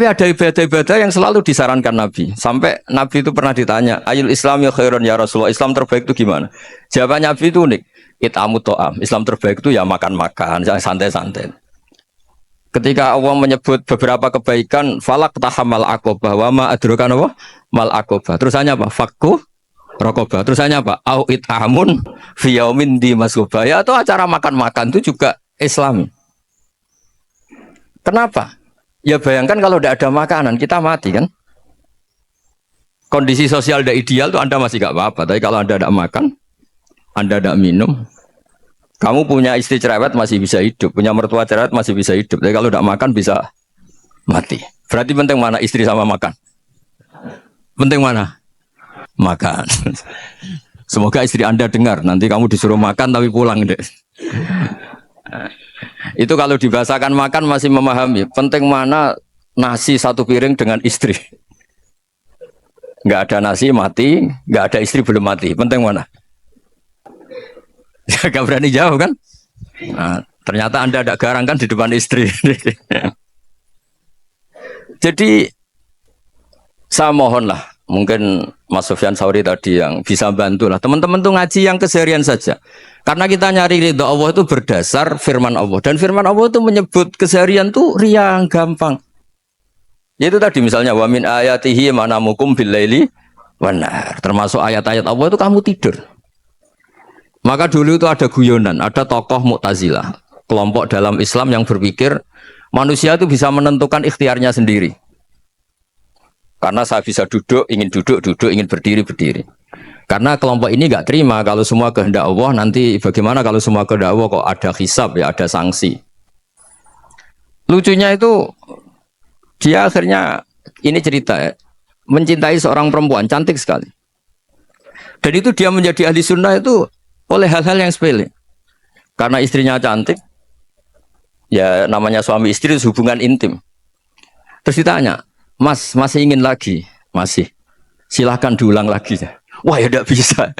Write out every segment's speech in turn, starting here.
Tapi ada ibadah-ibadah yang selalu disarankan Nabi. Sampai Nabi itu pernah ditanya, Ayul Islam ya khairun ya Rasulullah, Islam terbaik itu gimana? Jawaban Nabi itu unik. It'amu to'am. Islam terbaik itu ya makan-makan, santai-santai. Ketika Allah menyebut beberapa kebaikan, falak tahamal akobah, wa ma adrokan apa? Mal akobah. Terusannya apa? Fakku rokobah. Terusannya apa? Au it'amun fiyaumin di masubah. Ya itu acara makan-makan itu juga Islam. Kenapa? Ya bayangkan kalau tidak ada makanan, kita mati kan? Kondisi sosial tidak ideal tuh Anda masih gak apa-apa. Tapi kalau Anda tidak makan, Anda tidak minum, kamu punya istri cerewet masih bisa hidup, punya mertua cerewet masih bisa hidup. Tapi kalau tidak makan bisa mati. Berarti penting mana istri sama makan? Penting mana? Makan. Semoga istri Anda dengar. Nanti kamu disuruh makan tapi pulang deh. Itu kalau dibahasakan makan masih memahami. Penting mana nasi satu piring dengan istri. Nggak ada nasi mati, nggak ada istri belum mati. Penting mana? Gak berani jawab kan? Nah, ternyata Anda ada garang kan di depan istri. Jadi saya mohonlah, mungkin Mas Sufyan Sauri tadi yang bisa bantu lah. Teman-teman tuh ngaji yang keseharian saja. Karena kita nyari ridho Allah itu berdasar firman Allah. Dan firman Allah itu menyebut keseharian tuh riang gampang. Yaitu tadi misalnya wa min ayatihi manamukum bil laili wan nahar. Termasuk ayat-ayat Allah itu kamu tidur. Maka dulu itu ada guyonan, ada tokoh Mu'tazilah, kelompok dalam Islam yang berpikir manusia itu bisa menentukan ikhtiarnya sendiri. Karena saya bisa duduk, duduk, ingin berdiri, berdiri. Karena kelompok ini nggak terima kalau semua kehendak Allah, nanti bagaimana kalau semua kehendak Allah kok ada hisab ya, ada sanksi. Lucunya itu dia akhirnya ini cerita ya, mencintai seorang perempuan cantik sekali. Dan itu dia menjadi ahli sunnah itu oleh hal-hal yang sepele. Karena istrinya cantik, ya namanya suami istri itu hubungan intim. Terus ditanya, Mas, masih ingin lagi? Masih. Silahkan diulang lagi. Wah ya tidak bisa.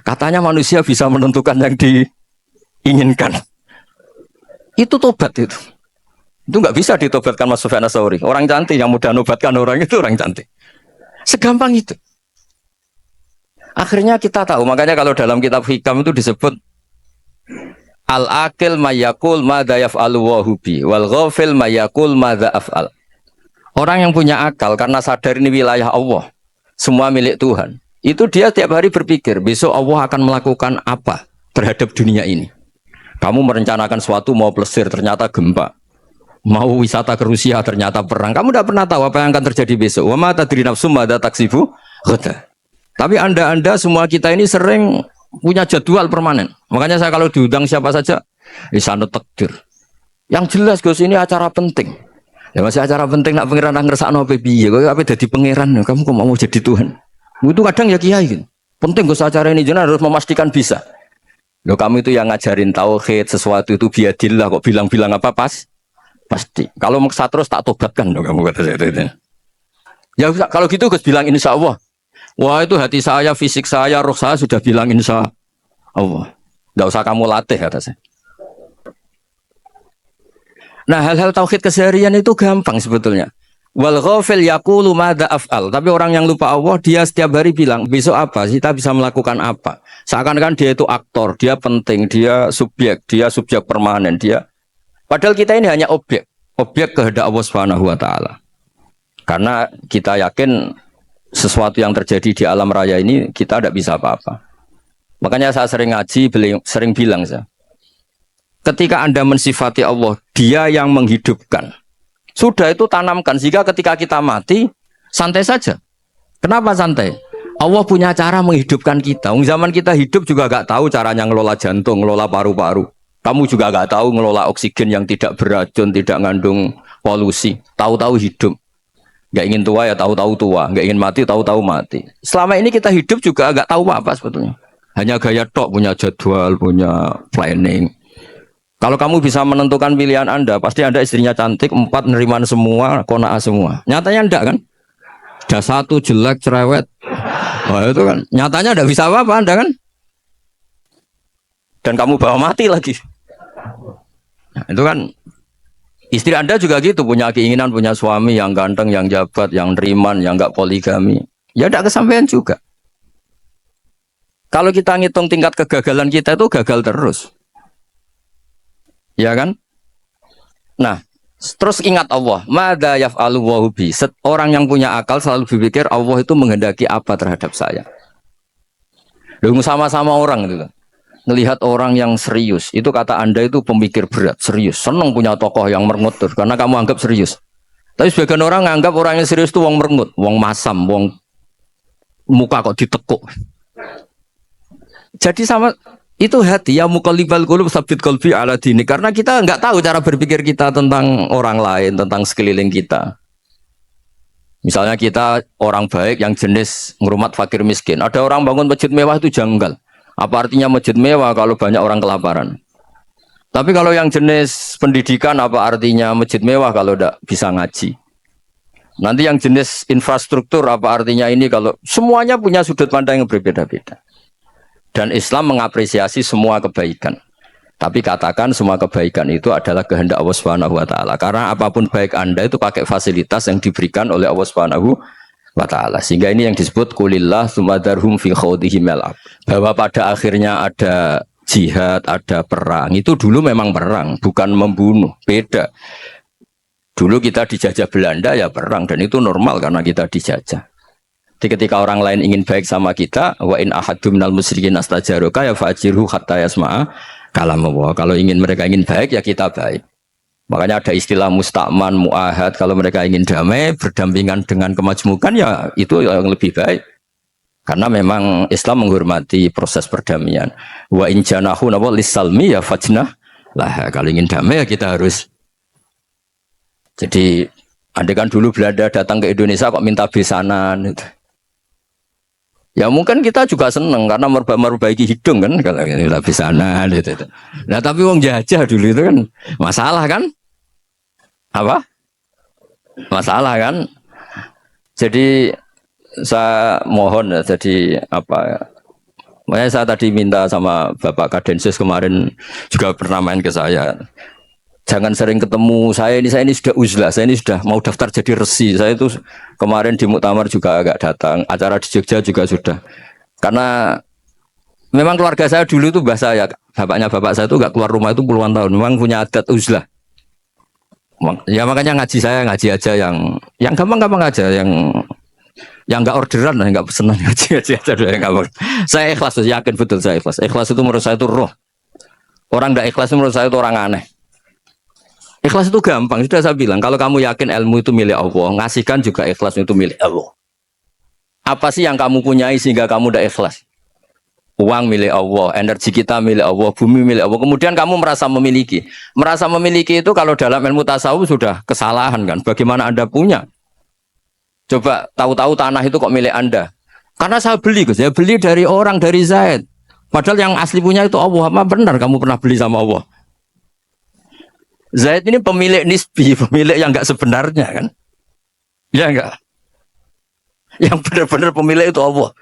Katanya manusia bisa menentukan yang diinginkan. Itu tobat itu. Itu nggak bisa ditobatkan Mas Sufyan Ats-Tsauri. Orang cantik yang mudah nobatkan orang itu orang cantik. Segampang itu. Akhirnya kita tahu, makanya kalau dalam kitab Hikam itu disebut al-aqil mayakul madza yaf'alu wa hubi wal ghafil mayakul madza af'al. Orang yang punya akal karena sadar ini wilayah Allah, semua milik Tuhan. Itu dia tiap hari berpikir, besok Allah akan melakukan apa terhadap dunia ini. Kamu merencanakan suatu mau plesir ternyata gempa. Mau wisata ke Rusia ternyata perang. Kamu tidak pernah tahu apa yang akan terjadi besok. Wa ma tadri nafsum madza taksibu ghadan. Tapi anda semua kita ini sering punya jadwal permanen. Makanya saya kalau diundang siapa saja, sanut takdir. Yang jelas Gus ini acara penting. Ya masih acara penting nak pangeran ngersakno piye? Kowe ape dadi pangeran? Kamu kok mau jadi Tuhan? Itu kadang ya kiai gitu. Penting Gus acara ini jenengan harus memastikan bisa. Loh kamu itu yang ngajarin tauhid sesuatu itu biadillah kok bilang-bilang apa pasti. Kalau maksa terus tak tobatkan loh kamu kata saya itu. Ya kalau gitu Gus bilang insya Allah. Wah itu hati saya, fisik saya, roh saya sudah bilang insya Allah. Tidak usah kamu latih kata saya. Nah hal-hal tauhid keseharian itu gampang sebetulnya. Wal ghafil yaqulu madza af'al. Tapi orang yang lupa Allah dia setiap hari bilang besok apa? Kita bisa melakukan apa? Seakan-akan dia itu aktor, dia penting, dia subjek permanen, dia. Padahal kita ini hanya objek kehendak Allah Subhanahu wa taala. Karena kita yakin sesuatu yang terjadi di alam raya ini kita tidak bisa apa-apa. Makanya saya sering ngaji, sering bilang saya, ketika Anda mensifati Allah, Dia yang menghidupkan. Sudah itu tanamkan sehingga ketika kita mati santai saja. Kenapa santai? Allah punya cara menghidupkan kita. Zaman kita hidup juga gak tahu caranya ngelola jantung, ngelola paru-paru. Kamu juga gak tahu ngelola oksigen yang tidak beracun, tidak ngandung polusi. Tahu-tahu hidup. Gak ingin tua ya tahu-tahu tua, gak ingin mati tahu-tahu mati. Selama ini kita hidup juga agak tahu apa sebetulnya. Hanya gaya tok, punya jadwal, punya planning. Kalau kamu bisa menentukan pilihan Anda, pasti Anda istrinya cantik, 4 neriman semua, kona'ah semua. Nyatanya enggak kan? Ada 1 jelek, cerewet. Wah itu kan, nyatanya enggak bisa apa-apa Anda kan? Dan kamu bawa mati lagi. Nah, itu kan Istri Anda juga gitu, punya keinginan punya suami yang ganteng, yang jabat, yang riman, yang enggak poligami. Ya tidak kesampaian juga. Kalau kita ngitung tingkat kegagalan kita itu gagal terus. Ya kan? Nah, terus ingat Allah, madza yaf'alu wa bi. Orang yang punya akal selalu berpikir Allah itu menghendaki apa terhadap saya. Lalu sama-sama orang itu. Melihat orang yang serius, itu kata Anda itu pemikir berat, serius, senang punya tokoh yang merengut karena kamu anggap serius. Tapi sebagian orang anggap orang yang serius itu wong merengut, wong masam, wong muka kok ditekuk. Jadi sama itu hati ya muqallibal qulub tsabbit qalbi ala dini, karena kita enggak tahu cara berpikir kita tentang orang lain, tentang sekeliling kita. Misalnya kita orang baik yang jenis ngurmat fakir miskin, ada orang bangun masjid mewah itu janggal. Apa artinya masjid mewah kalau banyak orang kelaparan? Tapi kalau yang jenis pendidikan, apa artinya masjid mewah kalau tidak bisa ngaji? Nanti yang jenis infrastruktur, apa artinya ini kalau semuanya punya sudut pandang yang berbeda-beda. Dan Islam mengapresiasi semua kebaikan. Tapi katakan semua kebaikan itu adalah kehendak Allah Subhanahu wa taala. Karena apapun baik Anda itu pakai fasilitas yang diberikan oleh Allah Subhanahu wa ta'ala. Sehingga ini yang disebut kulillah sumadarhum fi khawdihim yal'ab. Bahwa pada akhirnya ada jihad, ada perang. Itu dulu memang perang, bukan membunuh. Beda. Dulu kita dijajah Belanda ya perang, dan itu normal karena kita dijajah. Jadi ketika orang lain ingin baik sama kita, wa in ahadum minal musyrikin astajaruka ya fa'ajirhu hatta yasma'a kalamullah. Kalau mereka ingin baik ya kita baik. Makanya ada istilah musta'man, mu'ahad. Kalau mereka ingin damai, berdampingan dengan kemajmukan, ya itu yang lebih baik. Karena memang Islam menghormati proses perdamaian. Wa in janahu nawa lissalmi ya fajnah. Lah, kalau ingin damai ya kita harus. Jadi, andai kan dulu Belanda datang ke Indonesia kok minta besanan. Gitu. Ya mungkin kita juga senang karena memperbaiki hidung kan. Kalau minta besanan. Gitu. Nah tapi wong jajah dulu itu kan masalah kan. Apa? Masalah kan? Jadi saya mohon ya, jadi apa ya? Makanya saya tadi minta sama Bapak Kadensus kemarin juga pernah main ke saya. Jangan sering ketemu saya ini sudah uzlah, saya ini sudah mau daftar jadi resi. Saya itu kemarin di muktamar juga agak datang, acara di Jogja juga sudah. Karena memang keluarga saya dulu itu bahasa ya, bapaknya bapak saya itu enggak keluar rumah itu puluhan tahun. Memang punya adat uzlah. Ya makanya ngaji aja yang gampang-gampang aja, yang enggak orderan, enggak pesenan, ngaji aja dulu yang gampang. Saya ikhlas, yakin betul saya ikhlas. Ikhlas itu menurut saya itu roh. Orang enggak ikhlas menurut saya itu orang aneh. Ikhlas itu gampang, sudah saya bilang. Kalau kamu yakin ilmu itu milik Allah, ngasihkan juga ikhlas itu milik Allah. Apa sih yang kamu punyai sehingga kamu udah ikhlas? Uang milik Allah, energi kita milik Allah, bumi milik Allah. Kemudian kamu merasa memiliki. Merasa memiliki itu kalau dalam ilmu tasawuf sudah kesalahan kan. Bagaimana Anda punya? Coba tahu-tahu tanah itu kok milik Anda. Karena saya beli, Gus. Saya beli dari orang, dari Zaid. Padahal yang asli punya itu Allah. Apa benar kamu pernah beli sama Allah? Zaid ini pemilik nisbi, pemilik yang enggak sebenarnya kan. Ya enggak? Yang benar-benar pemilik itu Allah.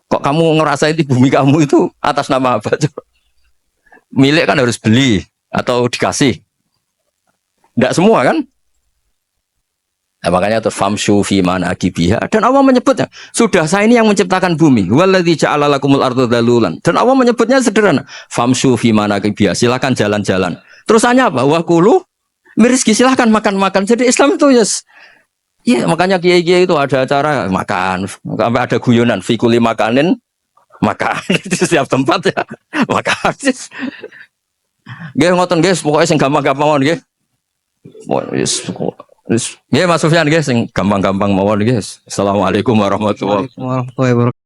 Kok kamu ngerasain di bumi kamu itu atas nama apa? Milik kan harus beli atau dikasih. Tidak semua kan? Nah, makanya terus famshu fi manaqibiha, dan Allah menyebutnya, sudah saya ini yang menciptakan bumi. Waladzi ja'ala lakumul arda dalulan. Dan Allah menyebutnya sederhana, famshu fi manaqibiha, silakan jalan-jalan. Terusannya apa? Wa kulu mirizki, silakan makan-makan. Jadi Islam itu yes. Iya, makanya kiai-kiai itu ada acara makan, sampai ada guyonan fikuli makanin makan di setiap tempat ya makan. Nggih ngoten guys, pokoknya sing gampang-gampang mawon nggih. Nggih Mas Sufyan nggih sing gampang-gampang mawon nggih. Assalamualaikum warahmatullahi wabarakatuh.